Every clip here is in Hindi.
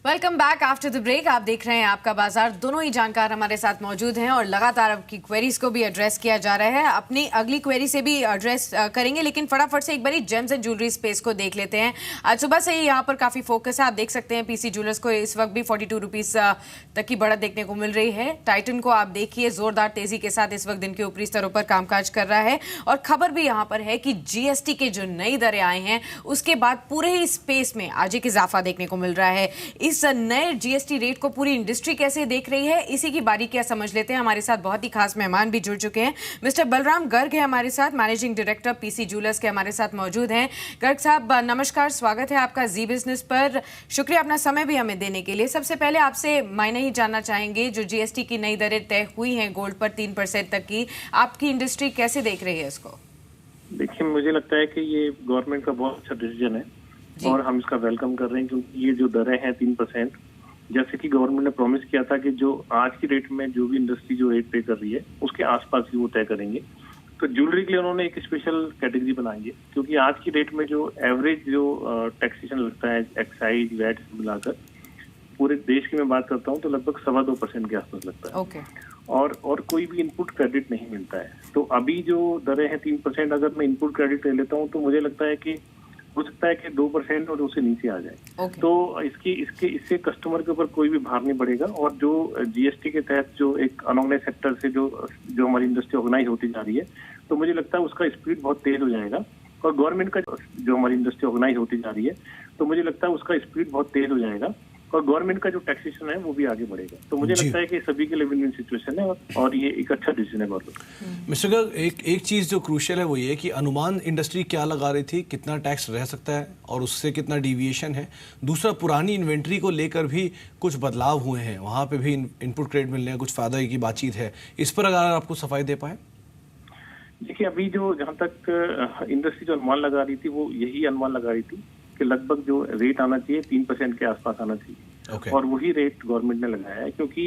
Welcome back after the break. आप देख रहे हैं आपका बाजार। दोनों ही जानकार हमारे साथ मौजूद हैं और लगातार आपकी क्वेरीज को भी एड्रेस किया जा रहा है। अपनी अगली क्वेरी से भी एड्रेस करेंगे, लेकिन फटाफट से एक बारी जेम्स एंड ज्वेलरी स्पेस को देख लेते हैं। आज सुबह से ही यहाँ पर काफी फोकस है। आप देख सकते हैं पीसी ज्वेलर्स को इस वक्त भी 42 रुपीज तक की बढ़त देखने को मिल रही है। टाइटन को आप देखिए जोरदार तेजी के साथ इस वक्त दिन के ऊपरी स्तरों पर कामकाज कर रहा है। और खबर भी यहाँ पर है कि जीएसटी के जो नई दरें आए हैं उसके बाद पूरे ही स्पेस में आज एक इजाफा देखने को मिल रहा है। इस नए जीएसटी रेट को पूरी इंडस्ट्री कैसे देख रही है, इसी की बारीकियां समझ लेते हैं। हमारे साथ बहुत ही खास मेहमान भी जुड़ चुके हैं। मिस्टर बलराम गर्ग है हमारे साथ, मैनेजिंग डायरेक्टर पीसी ज्वेलर्स के हमारे साथ मौजूद हैं। गर्ग साहब नमस्कार, स्वागत है आपका जी बिजनेस पर। शुक्रिया अपना समय भी हमें देने के लिए। सबसे पहले आपसे मायने ही जानना चाहेंगे, जो जीएसटी की नई दरें तय हुई हैं गोल्ड पर 3% तक की, आपकी इंडस्ट्री कैसे देख रही है इसको? देखिए, मुझे लगता है कि ये गवर्नमेंट का बहुत अच्छा डिसीजन है और हम इसका वेलकम कर रहे हैं, क्योंकि ये जो दरें हैं 3%, जैसे कि गवर्नमेंट ने प्रॉमिस किया था कि जो आज की रेट में जो भी इंडस्ट्री जो रेट पे कर रही है उसके आसपास ही वो तय करेंगे। तो ज्वेलरी के लिए उन्होंने एक स्पेशल कैटेगरी बनाई है, क्योंकि आज की रेट में जो एवरेज जो टैक्सेशन लगता है एक्साइज वैट मिलाकर, पूरे देश की मैं बात करता हूँ तो लगभग 2.25% के आसपास लगता है। ओके। और कोई भी इनपुट क्रेडिट नहीं मिलता है। तो अभी जो दरें हैं 3%, अगर मैं इनपुट क्रेडिट ले लेता हूँ तो मुझे लगता है कि हो सकता है कि 2% और उससे नीचे आ जाए। Okay. तो इससे कस्टमर के ऊपर कोई भी भार नहीं पड़ेगा। और जो जीएसटी के तहत जो एक अनऑर्गेनाइज सेक्टर से जो हमारी इंडस्ट्री ऑर्गेनाइज होती जा रही है, तो मुझे लगता है उसका स्पीड बहुत तेज हो जाएगा। और गवर्नमेंट का जो हमारी इंडस्ट्री ऑर्गेनाइज होती जा रही है, तो मुझे लगता है उसका स्पीड बहुत तेज हो जाएगा और गवर्नमेंट का जो टैक्सेशन है वो भी आगे बढ़ेगा। तो मुझे लगता है कि सभी के लिए विन विन सिचुएशन है और ये एक अच्छा डिसीजन है गवर्नमेंट। मिस्टर गर्ग, एक चीज जो क्रूशियल है वो ये है कि अनुमान इंडस्ट्री क्या लगा रही थी, कितना टैक्स रह सकता है और उससे कितना डिविएशन है। दूसरा, पुरानी इन्वेंट्री को लेकर भी कुछ बदलाव हुए हैं, वहां पे भी इनपुट क्रेडिट मिलने का कुछ फायदा की बातचीत है। इस पर अगर आपको सफाई दे पाए। देखिए, अभी जो जहाँ तक इंडस्ट्री जो अनुमान लगा रही थी वो यही अनुमान लगा रही थी कि लगभग जो रेट आना चाहिए 3% के आसपास आना चाहिए। Okay. और वही रेट गवर्नमेंट ने लगाया है, क्योंकि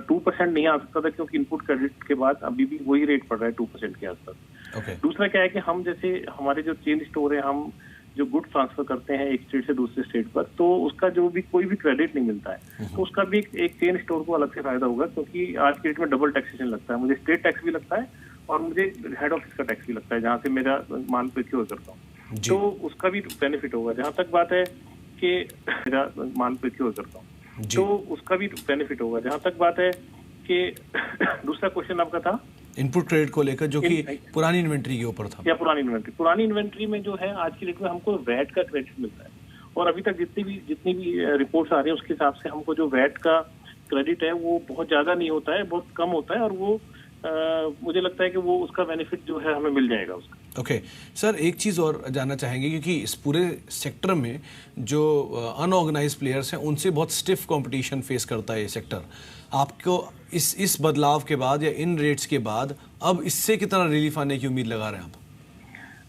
2% नहीं आ सकता था, क्योंकि इनपुट क्रेडिट के बाद अभी भी वही रेट पड़ रहा है 2% के आसपास। Okay. दूसरा क्या है कि हम जैसे हमारे जो चेन स्टोर है, हम जो गुड ट्रांसफर करते हैं एक स्टेट से दूसरे स्टेट पर, तो उसका जो भी कोई भी क्रेडिट नहीं मिलता है, तो उसका भी एक चेन स्टोर को अलग से फायदा होगा, क्योंकि आज के डेट में डबल टैक्सेशन लगता है। मुझे स्टेट टैक्स भी लगता है और मुझे हेड ऑफिस का टैक्स भी लगता है, जहाँ से मेरा माल प्रोक्योर करता हूँ, तो उसका भी बेनिफिट होगा। जहाँ तक बात है कि मेरा माल प्रोक्योर करता हूँ, तो उसका भी बेनिफिट होगा। जहाँ तक बात है कि दूसरा क्वेश्चन आपका था इनपुट क्रेडिट को लेकर, जो कि पुरानी इन्वेंट्री के ऊपर था। या पुरानी इन्वेंट्री में जो है आज की डेट में हमको वैट का क्रेडिट मिलता है, और अभी तक जितनी भी रिपोर्ट्स आ रही है उसके हिसाब से हमको जो वैट का क्रेडिट है वो बहुत ज्यादा नहीं होता है, बहुत कम होता है, और वो मुझे लगता है कि वो उसका बेनिफिट जो है हमें मिल जाएगा उसका। ओके सर, एक चीज़ और जानना चाहेंगे, क्योंकि इस पूरे सेक्टर में जो अनऑर्गेनाइज प्लेयर्स हैं उनसे बहुत स्टिफ कंपटीशन फेस करता है ये सेक्टर। आपको इस बदलाव के बाद या इन रेट्स के बाद अब इससे कितना रिलीफ आने की उम्मीद लगा रहे हैं आप?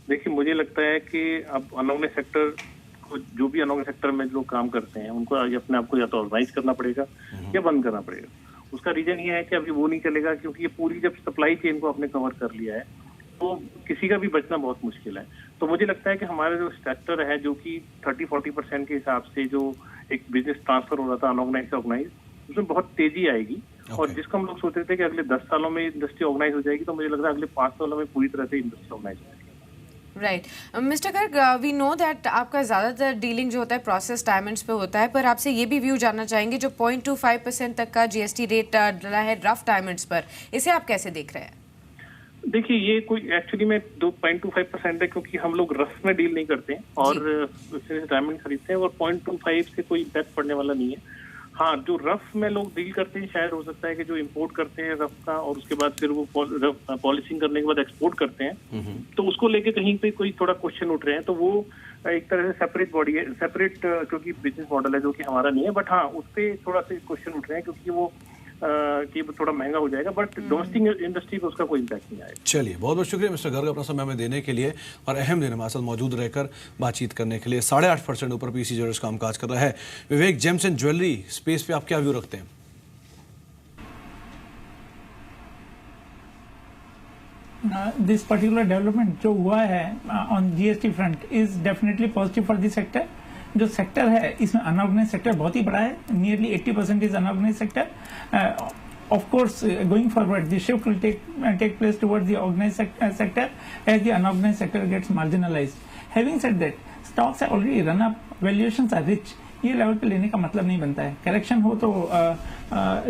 देखिए, मुझे लगता है कि अब अनऑर्गेनाइज सेक्टर को, जो भी अनऑर्गेनाइज सेक्टर में लोग काम करते हैं, उनको अपने आप को या तो ऑर्गेनाइज करना पड़ेगा या बंद करना पड़ेगा। उसका रीजन ये है कि अभी वो नहीं चलेगा, क्योंकि ये पूरी जब सप्लाई चेन को आपने कवर कर लिया है तो किसी का भी बचना बहुत मुश्किल है। तो मुझे लगता है कि हमारा जो सेक्टर है, जो कि 30-40% के हिसाब से जो एक बिजनेस ट्रांसफर हो रहा था अनऑर्गेनाइज से ऑर्गेनाइज, उसमें बहुत तेजी आएगी। और जिसको हम लोग सोच रहे थे कि अगले 10 सालों में इंडस्ट्री ऑर्गेनाइज हो जाएगी, तो मुझे लग रहा है अगले 5 सालों में पूरी तरह से इंडस्ट्री ऑर्गेनाइज हो जाएगी। Right mister Garg, we know that आपका ज़्यादातर डीलिंग जो होता है प्रोसेस डायमंड्स पे होता है, पर आपसे ये भी व्यू जानना चाहेंगे, जो 0.25% तक का जीएसटी रेट डला है रफ डायमंड्स पर, इसे आप कैसे देख रहे हैं? देखिए, ये कोई एक्चुअली में 2.25% है, क्योंकि हम लोग रफ में डील नहीं करते हैं और डायमंड खरीदते हैं, और 0.25 से कोई इम्पैक्ट पड़ने वाला नहीं है। हाँ, जो रफ में लोग डील करते हैं, शायद हो सकता है कि जो इंपोर्ट करते हैं रफ का और उसके बाद फिर वो पॉलिशिंग करने के बाद एक्सपोर्ट करते हैं, तो उसको लेके कहीं पे कोई थोड़ा क्वेश्चन उठ रहे हैं, तो वो एक तरह से सेपरेट बॉडी है, सेपरेट क्योंकि बिजनेस मॉडल है जो कि हमारा नहीं है। बट हाँ, उस पर थोड़ा सा क्वेश्चन उठ रहे हैं, क्योंकि वो कि थोड़ा महंगा हो जाएगा, बट डोमेस्टिक इंडस्ट्री को उसका कोई इम्पैक्ट नहीं आएगा। चलिए, बहुत बहुत शुक्रिया मिस्टर गर्ग अपना समय हमें देने के लिए और अहम दिन हमारे साथ मौजूद रहकर बातचीत करने के लिए। 8.5% ऊपर पीसी ज्वेलर्स कामकाज कर रहा है। विवेक, जेम्स एंड ज्वेलरी स्पेस पे आप क्या व्यू रखते हैं? दिस पर्टिकुलर डेवलपमेंट जो हुआ है on GST front is definitely positive for this sector, जो सेक्टर है इसमें अनऑर्गेनाइज सेक्टर बहुत ही बड़ा है, nearly 80% is unorganise sector. Of course, going forward, the shift will take place towards the organized sector as the unorganized sector gets marginalized. Having said that, stocks are already run up, valuations are rich. ये लेवल पे लेने का मतलब नहीं बनता है. करेक्शन हो तो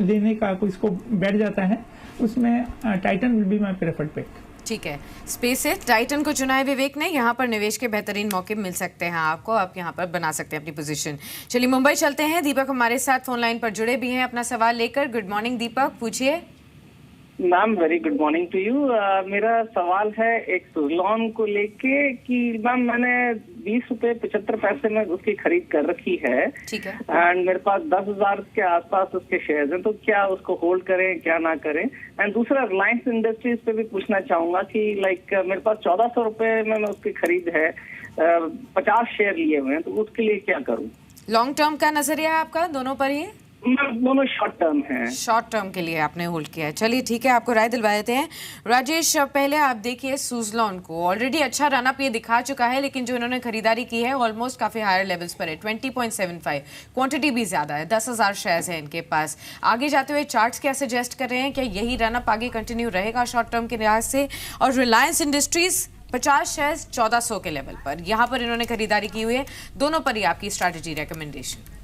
लेने का कोई स्कोप बैठ जाता है. उसमें Titan will be my preferred pick. ठीक है, स्पेस से टाइटन को चुना है विवेक ने. यहाँ पर निवेश के बेहतरीन मौके मिल सकते हैं आपको, आप यहाँ पर बना सकते हैं अपनी पोजीशन. चलिए मुंबई चलते हैं. दीपक हमारे साथ फोन लाइन पर जुड़े भी हैं अपना सवाल लेकर. गुड मॉर्निंग दीपक, पूछिए. Ma'am very good morning to you. मेरा सवाल है एक सुज़लॉन को लेके कि मैम मैंने 20 रुपए 75 पैसे में उसकी खरीद कर रखी है. ठीक है. एंड मेरे पास 10,000 के आसपास उसके शेयर्स हैं, तो क्या उसको होल्ड करें क्या ना करें. एंड दूसरा रिलायंस इंडस्ट्रीज पे भी पूछना चाहूंगा कि लाइक मेरे पास 1400 रुपए में उसकी खरीद है, 50 शेयर लिए हुए हैं, तो उसके लिए क्या करूँ. लॉन्ग टर्म का नजरिया है आपका दोनों पर? ही दोनों शॉर्ट टर्म है. शॉर्ट टर्म के लिए आपने होल्ड किया है. चलिए ठीक है, आपको राय दिलवा देते हैं. राजेश, पहले आप देखिए सुज़लॉन को ऑलरेडी अच्छा रन अप ये दिखा चुका है, लेकिन जो इन्होंने खरीदारी की है ऑलमोस्ट काफी हायर लेवल्स पर है. 20.75 क्वांटिटी भी ज्यादा है, 10,000 शेयर्स है इनके पास. आगे जाते हुए चार्ट्स क्या सजेस्ट कर रहे हैं, क्या यही रन अप आगे कंटिन्यू रहेगा शॉर्ट टर्म के लिहाज से? और रिलायंस इंडस्ट्रीज 50 शेयर्स 1400 के लेवल पर यहाँ पर इन्होंने खरीदारी की हुई है. दोनों पर ही आपकी स्ट्रैटेजी रिकमेंडेशन?